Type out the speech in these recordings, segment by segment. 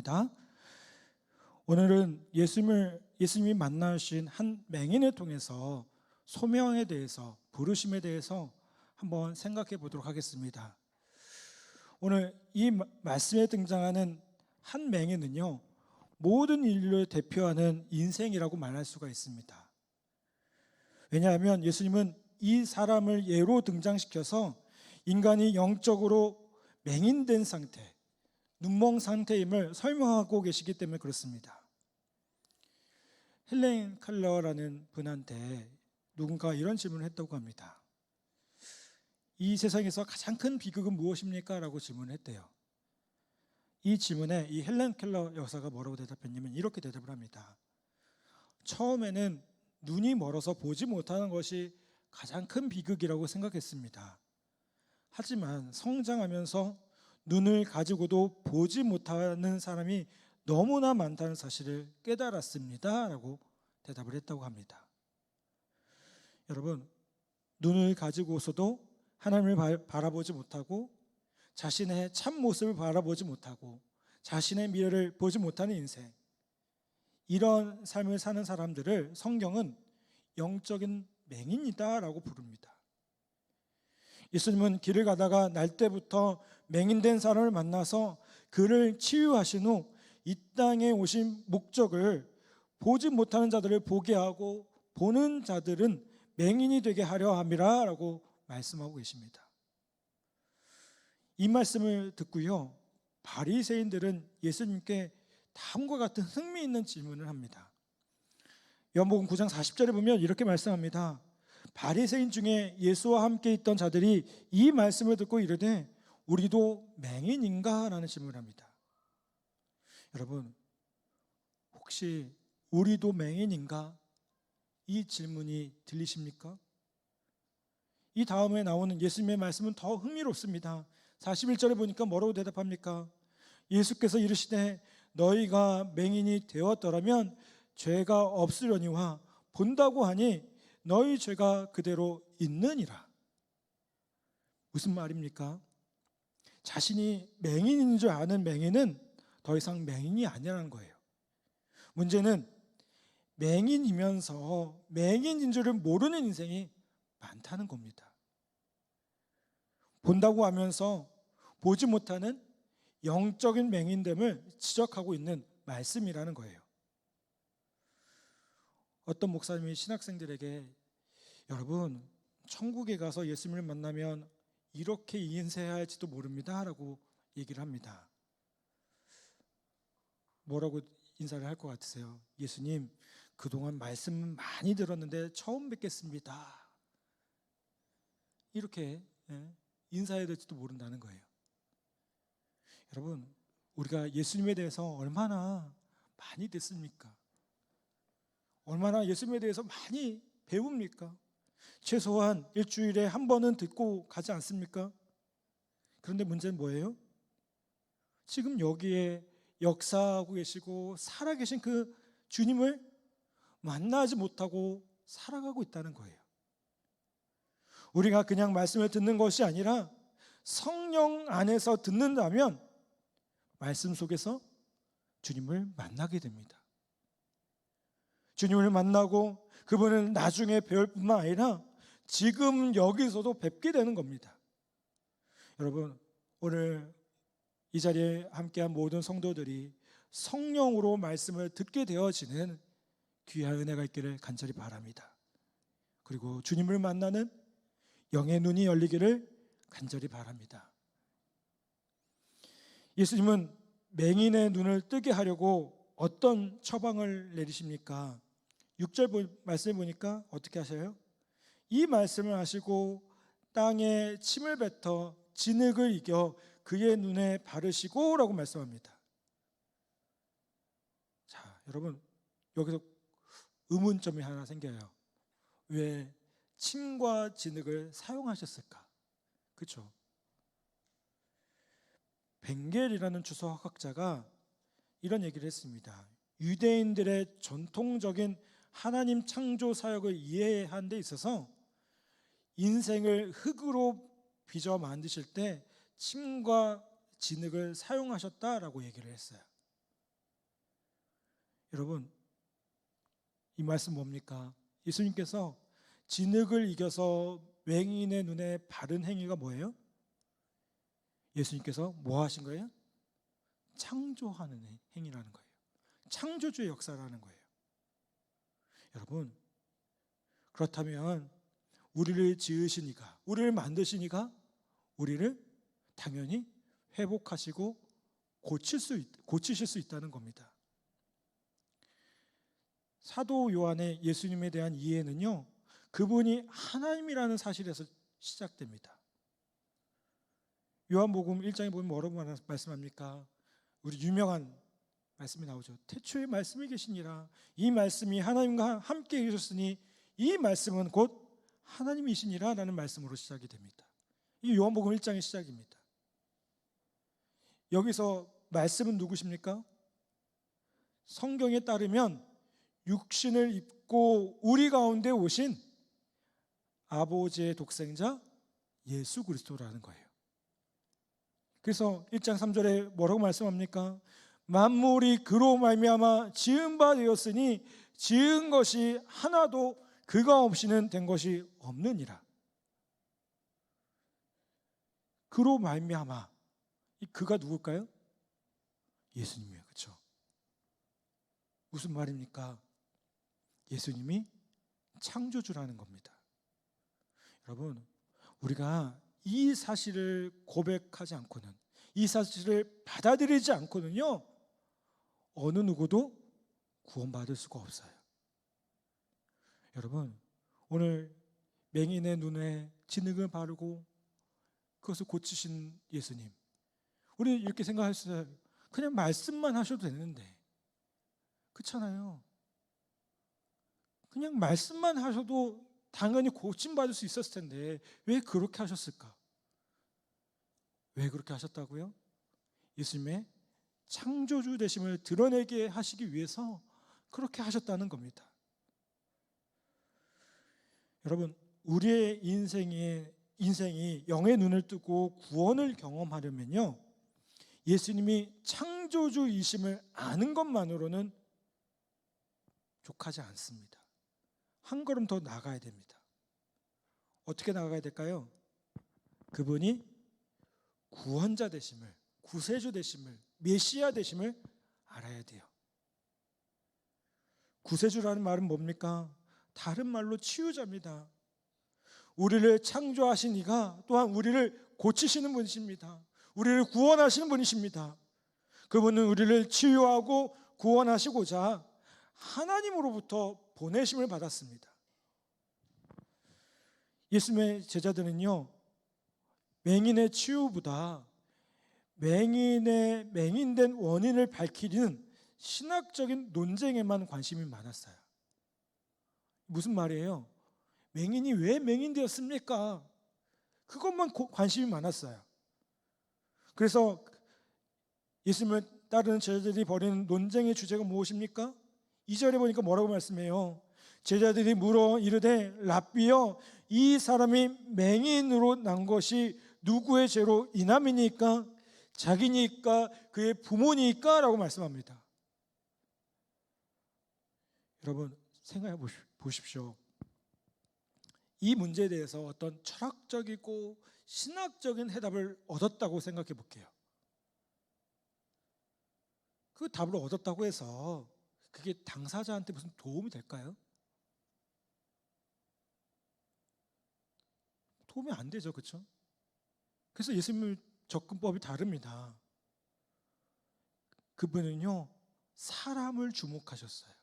반갑습니다. 오늘은 예수님이 만나신 한 맹인을 통해서 소명에 대해서, 부르심에 대해서 한번 생각해 보도록 하겠습니다. 오늘 이 말씀에 등장하는 한 맹인은요, 모든 인류를 대표하는 인생이라고 말할 수가 있습니다. 왜냐하면 예수님은 이 사람을 예로 등장시켜서 인간이 영적으로 맹인된 상태, 눈멍 상태임을 설명하고 계시기 때문에 그렇습니다. 헬렌 켈러라는 분한테 누군가 이런 질문을 했다고 합니다. 이 세상에서 가장 큰 비극은 무엇입니까? 라고 질문을 했대요. 이 질문에 이 헬렌 켈러 여사가 뭐라고 대답했냐면 이렇게 대답을 합니다. 처음에는 눈이 멀어서 보지 못하는 것이 가장 큰 비극이라고 생각했습니다. 하지만 성장하면서 눈을 가지고도 보지 못하는 사람이 너무나 많다는 사실을 깨달았습니다. 라고 대답을 했다고 합니다. 여러분, 눈을 가지고서도 하나님을 바라보지 못하고 자신의 참 모습을 바라보지 못하고 자신의 미래를 보지 못하는 인생, 이런 삶을 사는 사람들을 성경은 영적인 맹인이다 라고 부릅니다. 예수님은 길을 가다가 날 때부터 맹인된 사람을 만나서 그를 치유하신 후 이 땅에 오신 목적을 보지 못하는 자들을 보게 하고 보는 자들은 맹인이 되게 하려 함이라 라고 말씀하고 계십니다. 이 말씀을 듣고요, 바리새인들은 예수님께 다음과 같은 흥미있는 질문을 합니다. 요한복음 9장 40절에 보면 이렇게 말씀합니다. 바리새인 중에 예수와 함께 있던 자들이 이 말씀을 듣고 이르되 우리도 맹인인가? 라는 질문을 합니다. 여러분, 혹시 우리도 맹인인가? 이 질문이 들리십니까? 이 다음에 나오는 예수님의 말씀은 더 흥미롭습니다. 41절에 보니까 뭐라고 대답합니까? 예수께서 이르시되 너희가 맹인이 되었더라면 죄가 없으려니와 본다고 하니 너희 죄가 그대로 있느니라. 무슨 말입니까? 자신이 맹인인 줄 아는 맹인은 더 이상 맹인이 아니라는 거예요. 문제는 맹인이면서 맹인인 줄을 모르는 인생이 많다는 겁니다. 본다고 하면서 보지 못하는 영적인 맹인됨을 지적하고 있는 말씀이라는 거예요. 어떤 목사님이 신학생들에게 여러분, 천국에 가서 예수님을 만나면 이렇게 인사해야 할지도 모릅니다 라고 얘기를 합니다. 뭐라고 인사를 할 것 같으세요? 예수님, 그동안 말씀 많이 들었는데 처음 뵙겠습니다. 이렇게 인사해야 될지도 모른다는 거예요. 여러분, 우리가 예수님에 대해서 얼마나 많이 듣습니까? 얼마나 예수님에 대해서 많이 배웁니까? 최소한 일주일에 한 번은 듣고 가지 않습니까? 그런데 문제는 뭐예요? 지금 여기에 역사하고 계시고 살아계신 그 주님을 만나지 못하고 살아가고 있다는 거예요. 우리가 그냥 말씀을 듣는 것이 아니라 성령 안에서 듣는다면 말씀 속에서 주님을 만나게 됩니다. 주님을 만나고 그분을 나중에 배울 뿐만 아니라 지금 여기서도 뵙게 되는 겁니다. 여러분, 오늘 이 자리에 함께한 모든 성도들이 성령으로 말씀을 듣게 되어지는 귀한 은혜가 있기를 간절히 바랍니다. 그리고 주님을 만나는 영의 눈이 열리기를 간절히 바랍니다. 예수님은 맹인의 눈을 뜨게 하려고 어떤 처방을 내리십니까? 6절 말씀을 보니까 어떻게 하셔요? 이 말씀을 하시고 땅에 침을 뱉어 진흙을 이겨 그의 눈에 바르시고 라고 말씀합니다. 자, 여러분, 여기서 의문점이 하나 생겨요. 왜 침과 진흙을 사용하셨을까? 그렇죠? 벵겔이라는 주석학자가 이런 얘기를 했습니다. 유대인들의 전통적인 하나님 창조 사역을 이해하는 데 있어서 인생을 흙으로 빚어 만드실 때 침과 진흙을 사용하셨다라고 얘기를 했어요. 여러분, 이 말씀 뭡니까? 예수님께서 진흙을 이겨서 맹인의 눈에 바른 행위가 뭐예요? 예수님께서 뭐 하신 거예요? 창조하는 행위라는 거예요. 창조주의 역사라는 거예요. 여러분, 그렇다면 우리를 지으시니까, 우리를 만드시니까 우리를 당연히 회복하시고 고치실 수 있다는 겁니다. 사도 요한의 예수님에 대한 이해는요, 그분이 하나님이라는 사실에서 시작됩니다. 요한복음 1장에 보면 뭐라고 말씀합니까? 우리 유명한 말씀이 나오죠. 태초에 말씀이 계시니라. 이 말씀이 하나님과 함께 계셨으니 이 말씀은 곧 하나님이시니라 라는 말씀으로 시작이 됩니다. 이 요한복음 1장의 시작입니다. 여기서 말씀은 누구십니까? 성경에 따르면 육신을 입고 우리 가운데 오신 아버지의 독생자 예수 그리스도라는 거예요. 그래서 1장 3절에 뭐라고 말씀합니까? 만물이 그로 말미암아 지은 바 되었으니 지은 것이 하나도 그가 없이는 된 것이 없느니라. 그로 말미암아, 이 그가 누굴까요? 예수님이에요. 그렇죠? 무슨 말입니까? 예수님이 창조주라는 겁니다. 여러분, 우리가 이 사실을 고백하지 않고는, 이 사실을 받아들이지 않고는요, 어느 누구도 구원받을 수가 없어요. 여러분, 오늘 맹인의 눈에 진흙을 바르고 그것을 고치신 예수님, 우리 이렇게 생각했어요. 그냥 말씀만 하셔도 되는데, 그렇잖아요. 그냥 말씀만 하셔도 당연히 고침받을 수 있었을 텐데 왜 그렇게 하셨을까? 왜 그렇게 하셨다고요? 예수님의 창조주 되심을 드러내게 하시기 위해서 그렇게 하셨다는 겁니다. 여러분, 우리의 인생이 영의 눈을 뜨고 구원을 경험하려면요, 예수님이 창조주이심을 아는 것만으로는 족하지 않습니다. 한 걸음 더 나아가야 됩니다. 어떻게 나아가야 될까요? 그분이 구원자 되심을, 구세주 되심을, 메시아 되심을 알아야 돼요. 구세주라는 말은 뭡니까? 다른 말로 치유자입니다. 우리를 창조하신 이가 또한 우리를 고치시는 분이십니다. 우리를 구원하시는 분이십니다. 그분은 우리를 치유하고 구원하시고자 하나님으로부터 보내심을 받았습니다. 예수님의 제자들은요, 맹인의 치유보다 맹인된 원인을 밝히는 신학적인 논쟁에만 관심이 많았어요. 무슨 말이에요? 맹인이 왜 맹인되었습니까? 그것만 관심이 많았어요. 그래서 예수님을 따르는 제자들이 벌이는 논쟁의 주제가 무엇입니까? 2절에 보니까 뭐라고 말씀해요? 제자들이 물어 이르되 랍비여, 이 사람이 맹인으로 난 것이 누구의 죄로 인함이니까? 자기니까? 그의 부모니까? 라고 말씀합니다. 여러분, 생각해 보십시오. 이 문제에 대해서 어떤 철학적이고 신학적인 해답을 얻었다고 생각해 볼게요. 그 답을 얻었다고 해서 그게 당사자한테 무슨 도움이 될까요? 도움이 안 되죠, 그렇죠? 그래서 예수님의 접근법이 다릅니다. 그분은요, 사람을 주목하셨어요.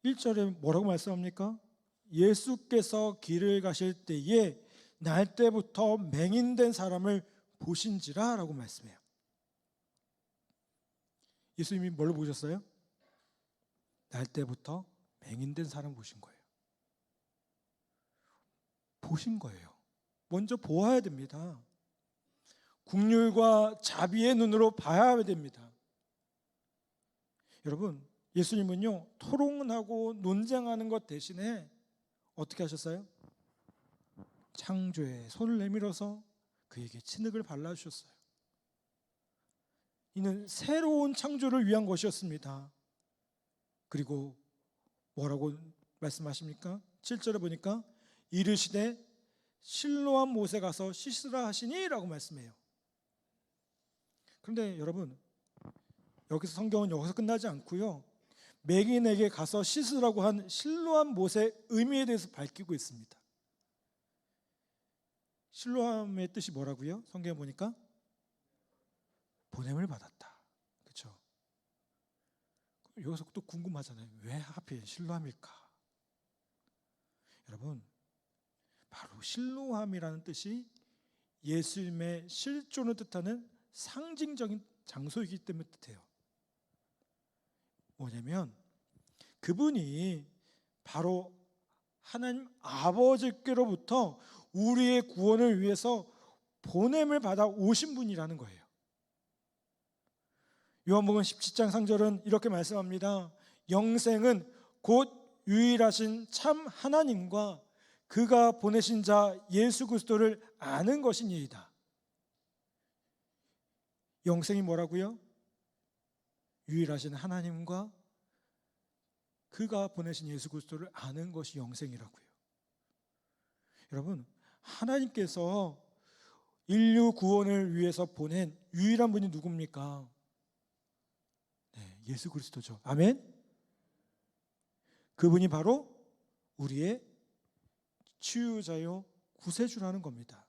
1절에 뭐라고 말씀합니까? 예수께서 길을 가실 때에 날 때부터 맹인된 사람을 보신지라 라고 말씀해요. 예수님이 뭘 보셨어요? 날 때부터 맹인된 사람을 보신 거예요. 보신 거예요. 먼저 보아야 됩니다. 긍휼과 자비의 눈으로 봐야 됩니다. 여러분, 예수님은요, 토론하고 논쟁하는 것 대신에 어떻게 하셨어요? 창조에 손을 내밀어서 그에게 진흙을 발라주셨어요. 이는 새로운 창조를 위한 것이었습니다. 그리고 뭐라고 말씀하십니까? 7절에 보니까 이르시되 실로암 못에 가서 씻으라 하시니 라고 말씀해요. 그런데 여러분, 여기서 성경은 여기서 끝나지 않고요, 맹인에게 가서 씻으라고 한 실로암 못의 의미에 대해서 밝히고 있습니다. 실로암의 뜻이 뭐라고요? 성경에 보니까 보냄을 받았다. 그렇죠? 여기서 또 궁금하잖아요. 왜 하필 실로암일까? 여러분, 바로 실로암이라는 뜻이 예수님의 실존을 뜻하는 상징적인 장소이기 때문에 뜻해요. 뭐냐면 그분이 바로 하나님 아버지께로부터 우리의 구원을 위해서 보냄을 받아 오신 분이라는 거예요. 요한복음 17장 3절은 이렇게 말씀합니다. 영생은 곧 유일하신 참 하나님과 그가 보내신 자 예수 그리스도를 아는 것이니이다. 영생이 뭐라고요? 유일하신 하나님과 그가 보내신 예수 그리스도를 아는 것이 영생이라고요. 여러분, 하나님께서 인류 구원을 위해서 보낸 유일한 분이 누굽니까? 네, 예수 그리스도죠. 아멘. 그분이 바로 우리의 치유자요 구세주라는 겁니다.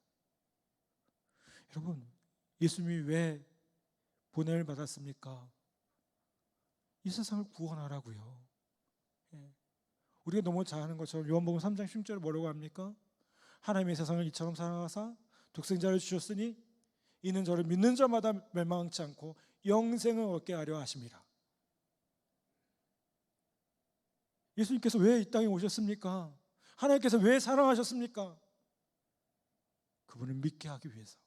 여러분, 예수님이 왜 보냄을 받았습니까? 이 세상을 구원하라고요. 우리가 너무 잘 아는 것처럼 요한복음 3장 10절에 뭐라고 합니까? 하나님의 세상을 이처럼 사랑하사 독생자를 주셨으니 이는 저를 믿는 자마다 멸망치 않고 영생을 얻게 하려 하심이라. 예수님께서 왜 이 땅에 오셨습니까? 하나님께서 왜 사랑하셨습니까? 그분을 믿게 하기 위해서,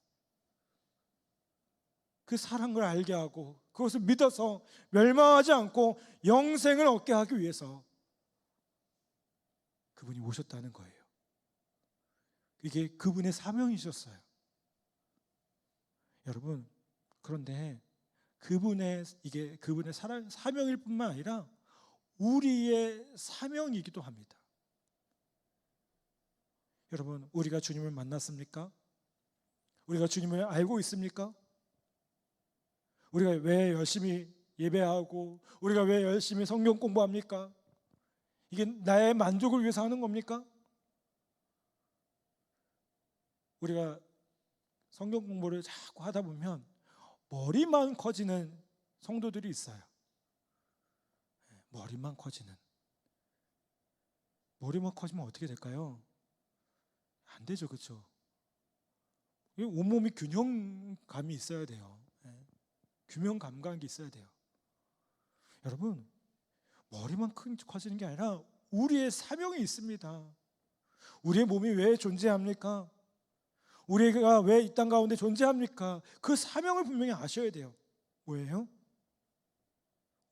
그 사랑을 알게 하고 그것을 믿어서 멸망하지 않고 영생을 얻게 하기 위해서 그분이 오셨다는 거예요. 이게 그분의 사명이셨어요. 여러분, 그런데 이게 그분의 사명일 뿐만 아니라 우리의 사명이기도 합니다. 여러분, 우리가 주님을 만났습니까? 우리가 주님을 알고 있습니까? 우리가 왜 열심히 예배하고 우리가 왜 열심히 성경 공부합니까? 이게 나의 만족을 위해서 하는 겁니까? 우리가 성경 공부를 자꾸 하다 보면 머리만 커지는 성도들이 있어요. 머리만 커지면 어떻게 될까요? 안 되죠, 그렇죠? 온몸이 균형감이 있어야 돼요. 균형 감각이 있어야 돼요. 여러분, 머리만 커지는 게 아니라 우리의 사명이 있습니다. 우리의 몸이 왜 존재합니까? 우리가 왜 이 땅 가운데 존재합니까? 그 사명을 분명히 아셔야 돼요. 뭐예요?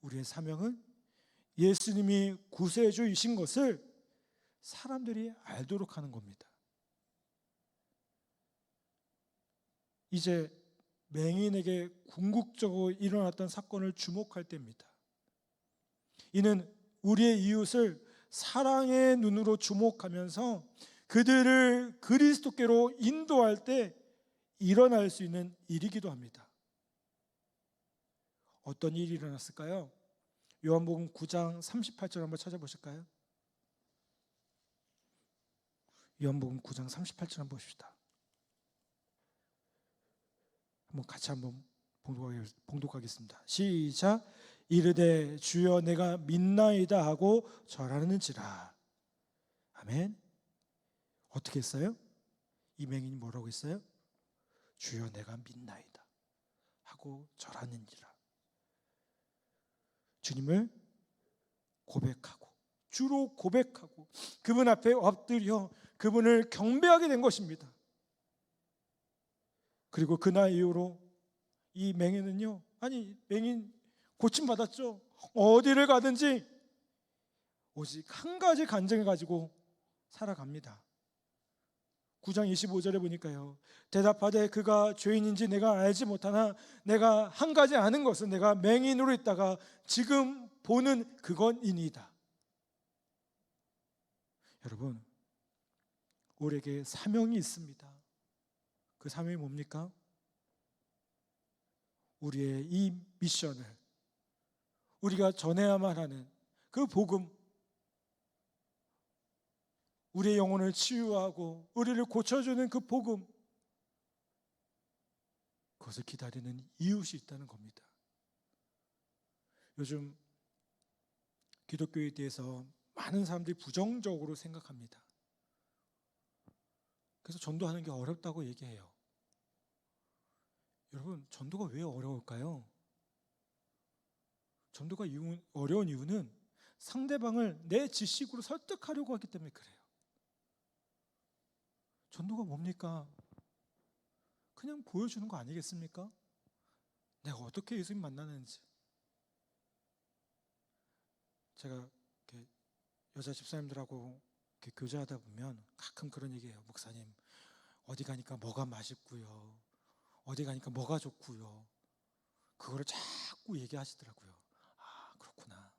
우리의 사명은 예수님이 구세주이신 것을 사람들이 알도록 하는 겁니다. 이제 맹인에게 궁극적으로 일어났던 사건을 주목할 때입니다. 이는 우리의 이웃을 사랑의 눈으로 주목하면서 그들을 그리스도께로 인도할 때 일어날 수 있는 일이기도 합니다. 어떤 일이 일어났을까요? 요한복음 9장 38절 한번 찾아보실까요? 요한복음 9장 38절 한번 보십시다. 같이 한번 봉독하겠습니다. 시작. 이르되 주여 내가 믿나이다 하고 절하는지라. 아멘. 어떻게 했어요? 이 맹인이 뭐라고 했어요? 주여 내가 믿나이다 하고 절하는지라. 주님을 고백하고 주로 고백하고 그분 앞에 엎드려 그분을 경배하게 된 것입니다. 그리고 그날 이후로 이 맹인은요, 맹인 고침받았죠. 어디를 가든지 오직 한 가지 간증을 가지고 살아갑니다. 9장 25절에 보니까요, 대답하되 그가 죄인인지 내가 알지 못하나 내가 한 가지 아는 것은 내가 맹인으로 있다가 지금 보는 그것이니이다. 여러분, 우리에게 사명이 있습니다. 그 사명이 뭡니까? 우리의 이 미션을, 우리가 전해야만 하는 그 복음, 우리의 영혼을 치유하고 우리를 고쳐주는 그 복음, 그것을 기다리는 이웃이 있다는 겁니다. 요즘 기독교에 대해서 많은 사람들이 부정적으로 생각합니다. 그래서 전도하는 게 어렵다고 얘기해요. 여러분, 전도가 왜 어려울까요? 전도가 어려운 이유는 상대방을 내 지식으로 설득하려고 하기 때문에 그래요. 전도가 뭡니까? 그냥 보여주는 거 아니겠습니까? 내가 어떻게 예수님 만나는지. 제가 이렇게 여자 집사님들하고 이렇게 교제하다 보면 가끔 그런 얘기해요. 목사님, 어디 가니까 뭐가 맛있고요, 어디 가니까 뭐가 좋고요, 그거를 자꾸 얘기하시더라고요. 아, 그렇구나.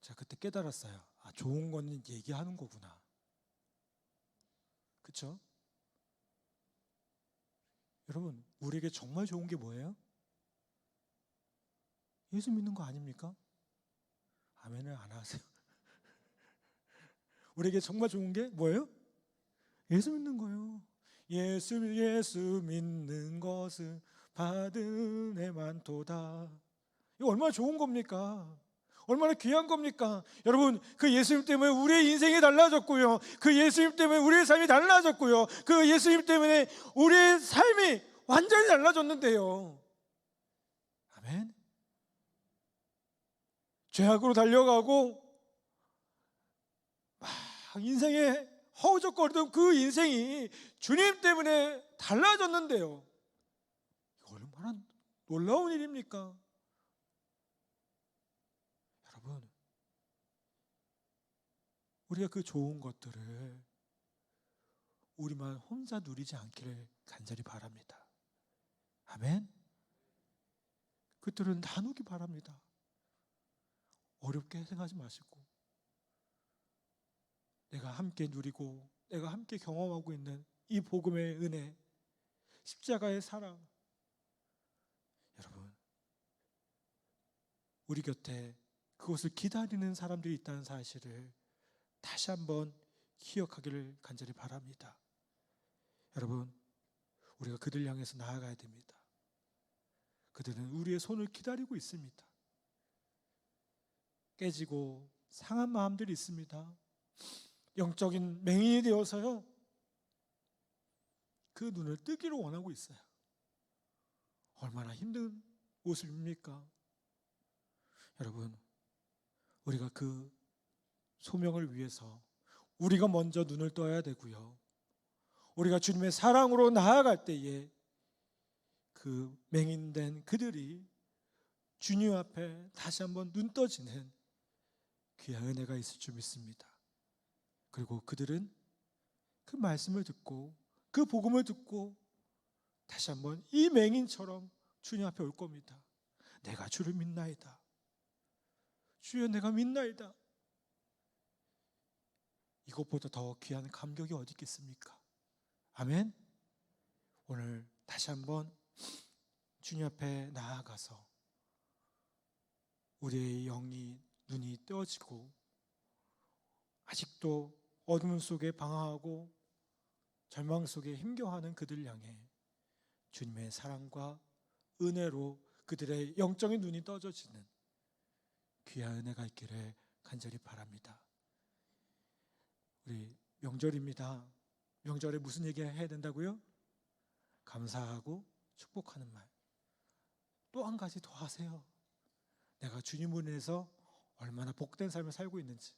제가 그때 깨달았어요. 아, 좋은 거는 얘기하는 거구나. 그렇죠? 여러분, 우리에게 정말 좋은 게 뭐예요? 예수 믿는 거 아닙니까? 아멘을 안 하세요. 우리에게 정말 좋은 게 뭐예요? 예수 믿는 거예요. 예수 믿는 것은 받은 애만도다. 이거 얼마나 좋은 겁니까? 얼마나 귀한 겁니까? 여러분, 그 예수님 때문에 우리의 인생이 달라졌고요, 그 예수님 때문에 우리의 삶이 달라졌고요, 그 예수님 때문에 우리의 삶이 완전히 달라졌는데요. 아멘. 죄악으로 달려가고 막 인생에 허우적거리던 그 인생이 주님 때문에 달라졌는데요. 이거 얼마나 놀라운 일입니까? 여러분, 우리가 그 좋은 것들을 우리만 혼자 누리지 않기를 간절히 바랍니다. 아멘. 그들은 나누기 바랍니다. 어렵게 생각하지 마시고, 내가 함께 누리고 내가 함께 경험하고 있는 이 복음의 은혜, 십자가의 사랑, 여러분, 우리 곁에 그것을 기다리는 사람들이 있다는 사실을 다시 한번 기억하기를 간절히 바랍니다. 여러분, 우리가 그들 향해서 나아가야 됩니다. 그들은 우리의 손을 기다리고 있습니다. 깨지고 상한 마음들이 있습니다. 영적인 맹인이 되어서요, 그 눈을 뜨기를 원하고 있어요. 얼마나 힘든 모습입니까? 여러분, 우리가 그 소명을 위해서 우리가 먼저 눈을 떠야 되고요, 우리가 주님의 사랑으로 나아갈 때에 그 맹인된 그들이 주님 앞에 다시 한번 눈 떠지는 귀한 은혜가 있을 줄 믿습니다. 그리고 그들은 그 말씀을 듣고 그 복음을 듣고 다시 한번 이 맹인처럼 주님 앞에 올 겁니다. 내가 주를 믿나이다. 주여, 내가 믿나이다. 이것보다 더 귀한 감격이 어디 있겠습니까? 아멘. 오늘 다시 한번 주님 앞에 나아가서 우리의 영이, 눈이 떠지고 아직도 어둠 속에 방황하고 절망 속에 힘겨워하는 그들 향해 주님의 사랑과 은혜로 그들의 영적인 눈이 떠져지는 귀한 은혜가 있기를 간절히 바랍니다. 우리 명절입니다. 명절에 무슨 얘기 해야 된다고요? 감사하고 축복하는 말. 또 한 가지 더 하세요. 내가 주님을 인해서 얼마나 복된 삶을 살고 있는지.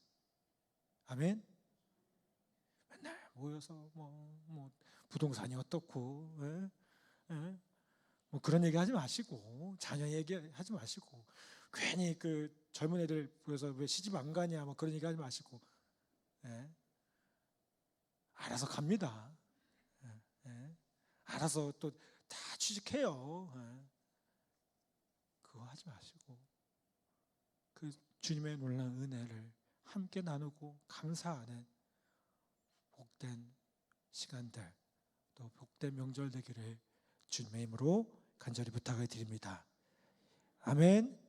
아멘. 맨날 모여서 뭐 부동산이 어떻고, 뭐 그런 얘기 하지 마시고, 자녀 얘기 하지 마시고, 괜히 그 젊은 애들 보여서 왜 시집 안 가냐 뭐 그런 얘기 하지 마시고, 알아서 갑니다. 알아서 또 다 취직해요. 그거 하지 마시고 그 주님의 놀라운 은혜를 함께 나누고 감사하는 복된 시간들, 또 복된 명절 되기를 주님의 이름으로 간절히 부탁을 드립니다. 아멘.